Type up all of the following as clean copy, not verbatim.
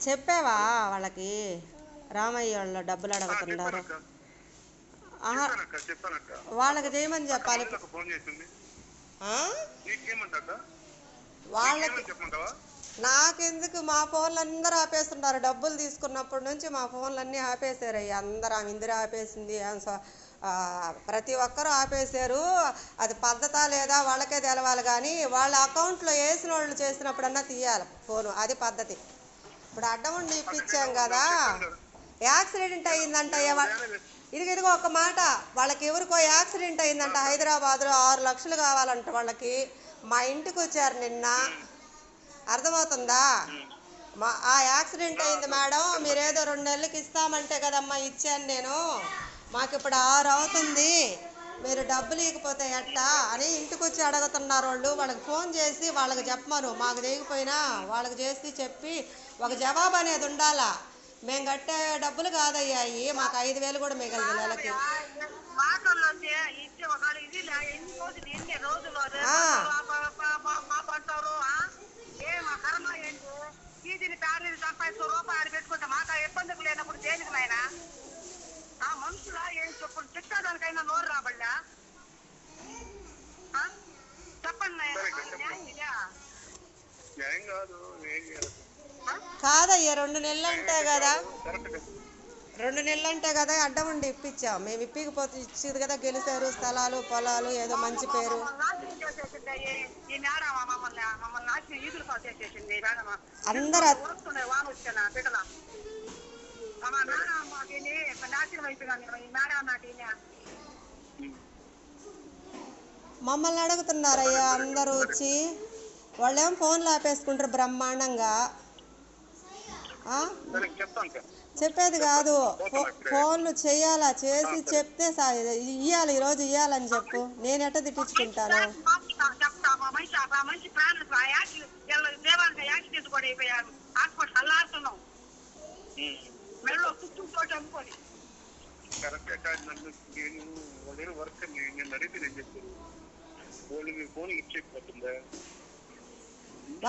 చెప్పావా వాళ్ళకి రామయ్య వాళ్ళు డబ్బులు అడుగుతున్నారు? ఆహా, వాళ్ళకి చేయమని చెప్పాలి. వాళ్ళకి నాకెందుకు, మా ఫోన్లు అందరూ ఆపేస్తున్నారు. డబ్బులు తీసుకున్నప్పటి నుంచి మా ఫోన్లన్నీ ఆపేశారు. అందరూ ఆమె ఇందిరా ఆపేసింది, ప్రతి ఒక్కరూ ఆపేశారు. అది పద్ధతా లేదా వాళ్ళకే తెలవాలి, కానీ వాళ్ళ అకౌంట్లో వేసిన వాళ్ళు చేసినప్పుడన్నా తీయాలి ఫోను, అది పద్ధతి. ఇప్పుడు అడ్డం ఉండి ఇప్పించాం కదా. యాక్సిడెంట్ అయిందంట. ఇదిగో ఒక మాట, వాళ్ళకి ఎవరికో యాక్సిడెంట్ అయిందంట హైదరాబాద్లో, 6 లక్షలు కావాలంట వాళ్ళకి. మా ఇంటికి వచ్చారు నిన్న, అర్థమవుతుందా? ఆ యాక్సిడెంట్ అయింది మేడం, మీరేదో 2 నెలలకి ఇస్తామంటే కదమ్మా ఇచ్చాను నేను, మాకు ఇప్పుడు 6 అవుతుంది, మీరు డబ్బులు ఇవ్వకపోతే ఎట్టా అని ఇంటికి వచ్చి అడుగుతున్నారు వాళ్ళు. వాళ్ళకి ఫోన్ చేసి వాళ్ళకి చెప్పమను, మాకు చేయకపోయినా వాళ్ళకి చేసి చెప్పి ఒక జవాబు అనేది ఉండాలా. మేము కట్టే డబ్బులు కాదయ్యాయి, మాకు 5,000 కూడా మిగలదు నెలకి. పెట్టుకుంటే మాకు ఇబ్బందులు లేనప్పుడు దేనికి నాయన మనుషులా ఏం చెప్పండి, చిట్టాదానికైనా నోరు రాబడ్డా చెప్పండి. కాదయ్యా, 2 నెలలు అంటే కదా, 2 నెలలు అంటే కదా అడ్డం ఉండి ఇప్పించాం. మేము ఇప్పకపోతే ఇచ్చేది కదా, గెలిచారు స్థలాలు పొలాలు, ఏదో మంచి పేరు. అందరూ మమ్మల్ని అడుగుతున్నారయ్యా అందరూ వచ్చి. వాళ్ళేమో ఫోన్లు ఆపేసుకుంటారు బ్రహ్మాండంగా. చెప్పేది కాదు, ఫోన్లు చేయాలా, చేసి చెప్తే ఇయ్యాలి, ఈరోజు ఇయ్యాలని చెప్పు, నేను ఎట్ట తిట్టించుకుంటాను.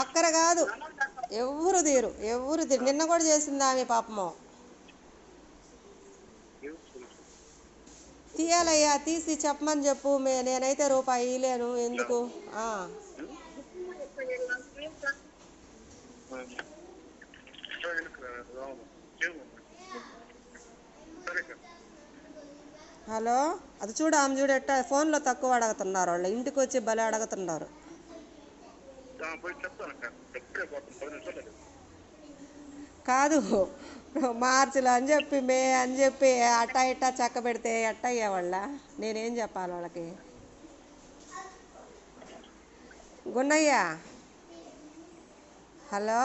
ఒక్కరు కాదు, ఎవరు తీరు. నిన్న కూడా చేసింది ఆమె పాపము. తీయాలయ్యా, తీసి చెప్పమని చెప్పు. నేనైతే రూపాయి ఇయ్యలేను, ఎందుకు. హలో, అది చూడు, ఆమె చూడు ఎట్టా ఫోన్లో తక్కువ అడుగుతున్నారు వాళ్ళు, ఇంటికి వచ్చి భలే అడుగుతున్నారు. కాదు, మార్చిలో అని చెప్పి మే అని చెప్పి అట్టా ఇట్టా చక్క పెడితే ఎట్ట అయ్యేవాళ్ళ, నేనేం చెప్పాలి వాళ్ళకి. గున్నయ్య, హలో.